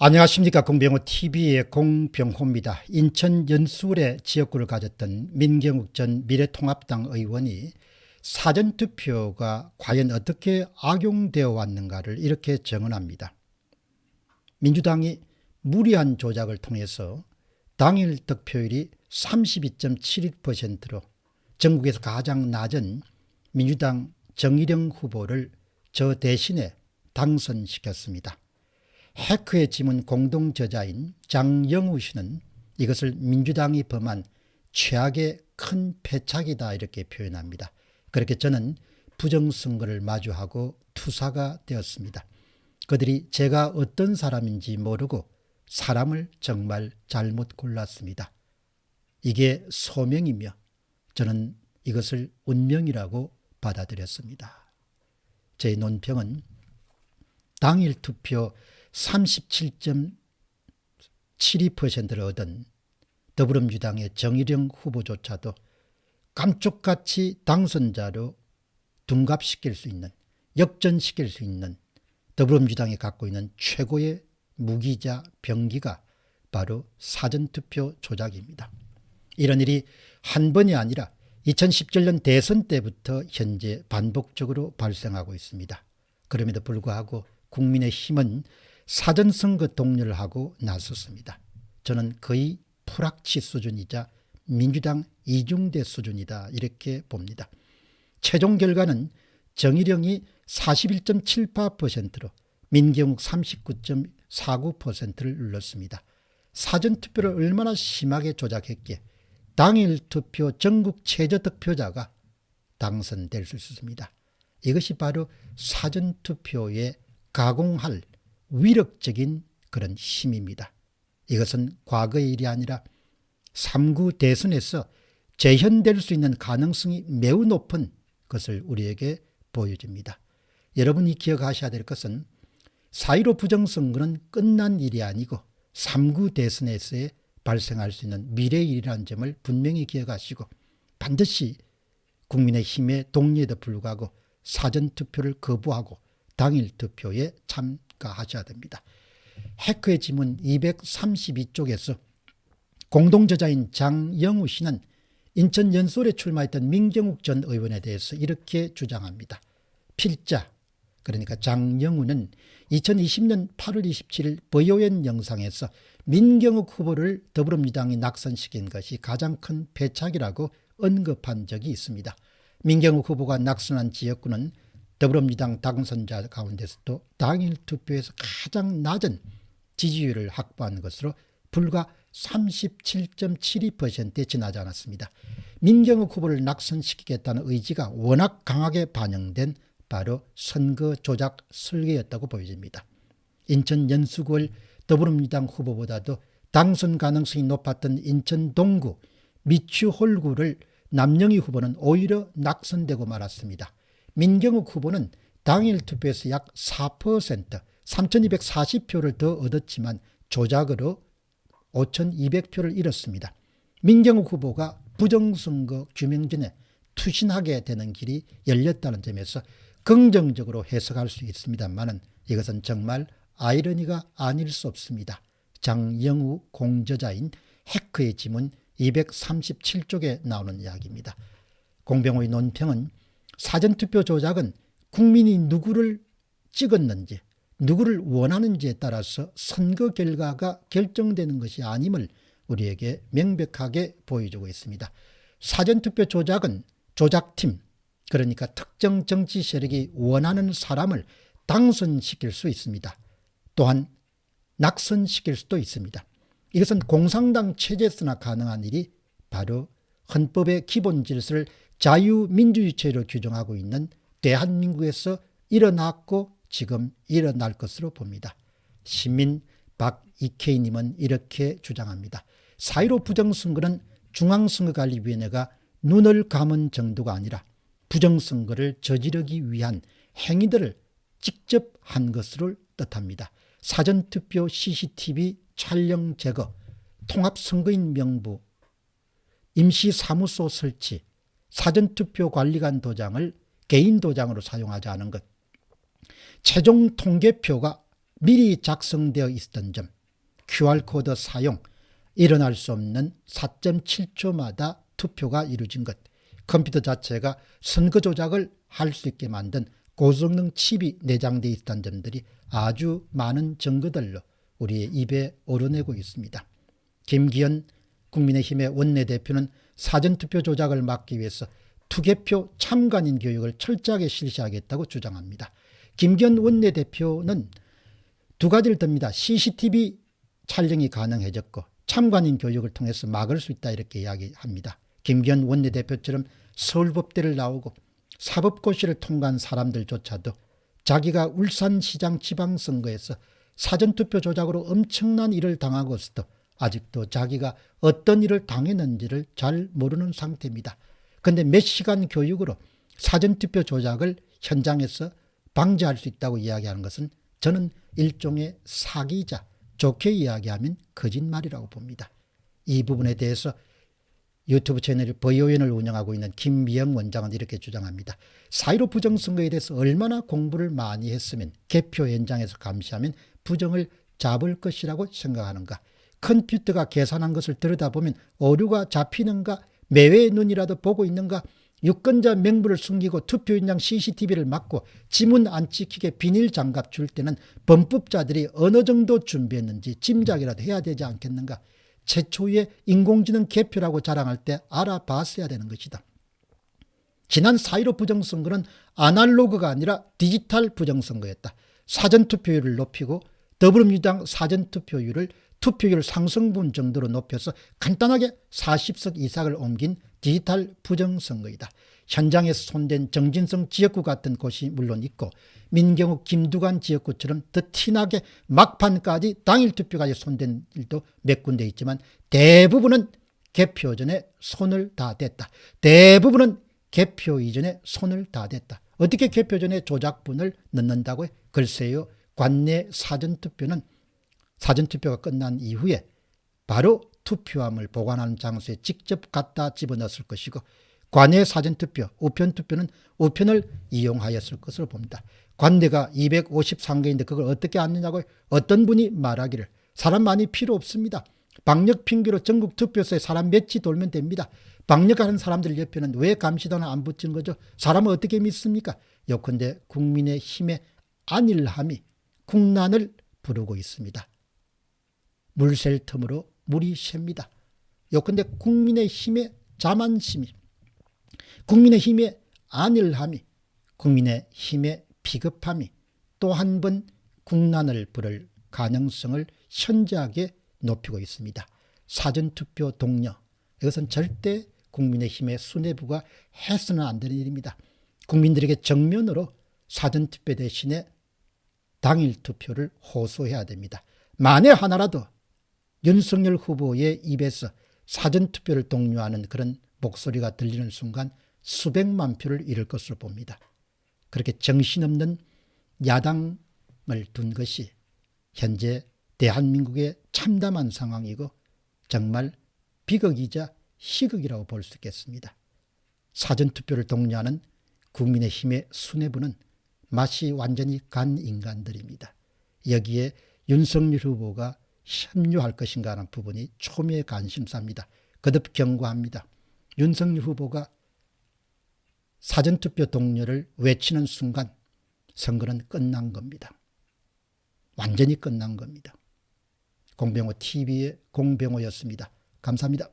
안녕하십니까. 공병호TV의 공병호입니다. 인천 연수울에 지역구를 가졌던 민경욱 전 미래통합당 의원이 사전투표가 과연 어떻게 악용되어 왔는가를 이렇게 정언합니다. 민주당이 무리한 조작을 통해서 당일 득표율이 32.71%로 전국에서 가장 낮은 민주당 정일영 후보를 저 대신에 당선시켰습니다. 해커의 지문 공동저자인 장영우 씨는 이것을 민주당이 범한 최악의 큰 패착이다 이렇게 표현합니다. 그렇게 저는 부정선거를 마주하고 투사가 되었습니다. 그들이 제가 어떤 사람인지 모르고 사람을 정말 잘못 골랐습니다. 이게 소명이며 저는 이것을 운명이라고 받아들였습니다. 제 논평은 당일 투표 37.72%를 얻은 더불어민주당의 정일영 후보조차도 깜짝같이 당선자로 둔갑시킬 수 있는, 역전시킬 수 있는 더불어민주당이 갖고 있는 최고의 무기자 병기가 바로 사전투표 조작입니다. 이런 일이 한 번이 아니라 2017년 대선 때부터 현재 반복적으로 발생하고 있습니다. 그럼에도 불구하고 국민의힘은 사전선거 동료를 하고 나섰습니다. 저는 거의 불합치 수준이자 민주당 이중대 수준이다 이렇게 봅니다. 최종 결과는 정일영이 41.78%로 민경욱 39.49%를 눌렀습니다. 사전투표를 얼마나 심하게 조작했기에 당일 투표 전국 최저 득표자가 당선될 수 있습니다. 이것이 바로 사전투표에 가공할 위력적인 그런 힘입니다. 이것은 과거의 일이 아니라 3구 대선에서 재현될 수 있는 가능성이 매우 높은 것을 우리에게 보여줍니다. 여러분이 기억하셔야 될 것은 4.15 부정선거는 끝난 일이 아니고 3구 대선에서의 발생할 수 있는 미래의 일이라는 점을 분명히 기억하시고 반드시 국민의힘의 독려에도 불구하고 사전투표를 거부하고 당일 투표에 참가하셔야 됩니다. 해커의 지문 232쪽에서 공동저자인 장영우 씨는 인천 연수울에 출마했던 민경욱 전 의원에 대해서 이렇게 주장합니다. 필자, 그러니까 장영우는 2020년 8월 27일 VON 영상에서 민경욱 후보를 더불어민주당이 낙선시킨 것이 가장 큰 패착이라고 언급한 적이 있습니다. 민경욱 후보가 낙선한 지역구는 더불어민주당 당선자 가운데서도 당일 투표에서 가장 낮은 지지율을 확보한 것으로 불과 37.72%에 지나지 않았습니다. 민경욱 후보를 낙선시키겠다는 의지가 워낙 강하게 반영된 바로 선거 조작 설계였다고 보여집니다. 인천 연수구의 더불어민주당 후보보다도 당선 가능성이 높았던 인천 동구 미추홀구를 남영희 후보는 오히려 낙선되고 말았습니다. 민경욱 후보는 당일 투표에서 약 4%, 3,240표를 더 얻었지만 조작으로 5,200표를 잃었습니다. 민경욱 후보가 부정선거 규명전에 투신하게 되는 길이 열렸다는 점에서 긍정적으로 해석할 수 있습니다만 이것은 정말 아이러니가 아닐 수 없습니다. 장영우 공저자인 해커의 지문 237쪽에 나오는 이야기입니다. 공병호의 논평은 사전투표 조작은 국민이 누구를 찍었는지 누구를 원하는지에 따라서 선거 결과가 결정되는 것이 아님을 우리에게 명백하게 보여주고 있습니다. 사전투표 조작은 조작팀, 그러니까 특정 정치 세력이 원하는 사람을 당선시킬 수 있습니다. 또한 낙선시킬 수도 있습니다. 이것은 공산당 체제에서나 가능한 일이 바로 헌법의 기본 질서를 자유민주주의체로 규정하고 있는 대한민국에서 일어났고 지금 일어날 것으로 봅니다. 시민 박이케이님은 이렇게 주장합니다. 4.15 부정선거는 중앙선거관리위원회가 눈을 감은 정도가 아니라 부정선거를 저지르기 위한 행위들을 직접 한 것을 뜻합니다. 사전투표 CCTV 촬영 제거, 통합선거인 명부, 임시사무소 설치, 사전투표 관리관 도장을 개인 도장으로 사용하지 않은 것, 최종 통계표가 미리 작성되어 있었던 점, QR코드 사용, 일어날 수 없는 4.7초마다 투표가 이루어진 것, 컴퓨터 자체가 선거 조작을 할 수 있게 만든 고성능 칩이 내장되어 있다는 점들이 아주 많은 증거들로 우리의 입에 오르내고 있습니다. 김기현 국민의힘의 원내대표는 사전투표 조작을 막기 위해서 투개표 참관인 교육을 철저하게 실시하겠다고 주장합니다. 김기현 원내대표는 두 가지를 듭니다. CCTV 촬영이 가능해졌고 참관인 교육을 통해서 막을 수 있다 이렇게 이야기합니다. 김기현 원내대표처럼 서울법대를 나오고 사법고시를 통과한 사람들조차도 자기가 울산시장 지방선거에서 사전투표 조작으로 엄청난 일을 당하고서도 아직도 자기가 어떤 일을 당했는지를 잘 모르는 상태입니다. 그런데 몇 시간 교육으로 사전투표 조작을 현장에서 방지할 수 있다고 이야기하는 것은 저는 일종의 사기이자 좋게 이야기하면 거짓말이라고 봅니다. 이 부분에 대해서 유튜브 채널 버이오연을 운영하고 있는 김미영 원장은 이렇게 주장합니다. 4.15 부정선거에 대해서 얼마나 공부를 많이 했으면 개표 현장에서 감시하면 부정을 잡을 것이라고 생각하는가. 컴퓨터가 계산한 것을 들여다보면 오류가 잡히는가, 매의 눈이라도 보고 있는가, 유권자 명부를 숨기고 투표 현장 CCTV를 막고 지문 안 찍히게 비닐 장갑 줄 때는 범법자들이 어느 정도 준비했는지 짐작이라도 해야 되지 않겠는가. 최초의 인공지능 개표라고 자랑할 때 알아봤어야 되는 것이다. 지난 4.15 부정선거는 아날로그가 아니라 디지털 부정선거였다. 사전투표율을 높이고 더불어민주당 사전투표율을 투표율 상승분 정도로 높여서 간단하게 40석 이상을 옮긴 디지털 부정선거이다. 현장에서 손댄 정진성 지역구 같은 곳이 물론 있고 민경욱 김두관 지역구처럼 더 티나게 막판까지 당일 투표까지 손댄 일도 몇 군데 있지만 대부분은 개표 전에 손을 다 댔다. 대부분은 개표 이전에 손을 다 댔다. 어떻게 개표 전에 조작분을 넣는다고요? 글쎄요. 관내 사전투표는 사전투표가 끝난 이후에 바로 투표함을 보관하는 장소에 직접 갖다 집어넣었을 것이고 관내 사전투표, 우편투표는 우편을 이용하였을 것으로 봅니다. 관내가 253개인데 그걸 어떻게 앉느냐고 어떤 분이 말하기를 사람 많이 필요 없습니다. 방역 핑계로 전국 투표소에 사람 몇이 돌면 됩니다. 방역하는 사람들 옆에는 왜 감시단을 안 붙이는 거죠? 사람을 어떻게 믿습니까? 요컨대 국민의힘의 안일함이 국난을 부르고 있습니다. 물 셀 틈으로 물이 셉니다. 요컨대 국민의힘의 자만심이, 국민의힘의 안일함이, 국민의힘의 비겁함이 또 한 번 국난을 부를 가능성을 현저하게 높이고 있습니다. 사전투표 독려, 이것은 절대 국민의힘의 수뇌부가 해서는 안 되는 일입니다. 국민들에게 정면으로 사전투표 대신에 당일 투표를 호소해야 됩니다. 만에 하나라도 윤석열 후보의 입에서 사전투표를 독려하는 그런 목소리가 들리는 순간 수백만 표를 잃을 것으로 봅니다. 그렇게 정신없는 야당을 둔 것이 현재 대한민국의 참담한 상황이고 정말 비극이자 희극이라고 볼 수 있겠습니다. 사전투표를 독려하는 국민의힘의 수뇌부는 맛이 완전히 간 인간들입니다. 여기에 윤석열 후보가 협조할 것인가 하는 부분이 초미의 관심사입니다. 거듭 경고합니다. 윤석열 후보가 사전투표 독려를 외치는 순간 선거는 끝난 겁니다. 완전히 끝난 겁니다. 공병호 TV의 공병호였습니다. 감사합니다.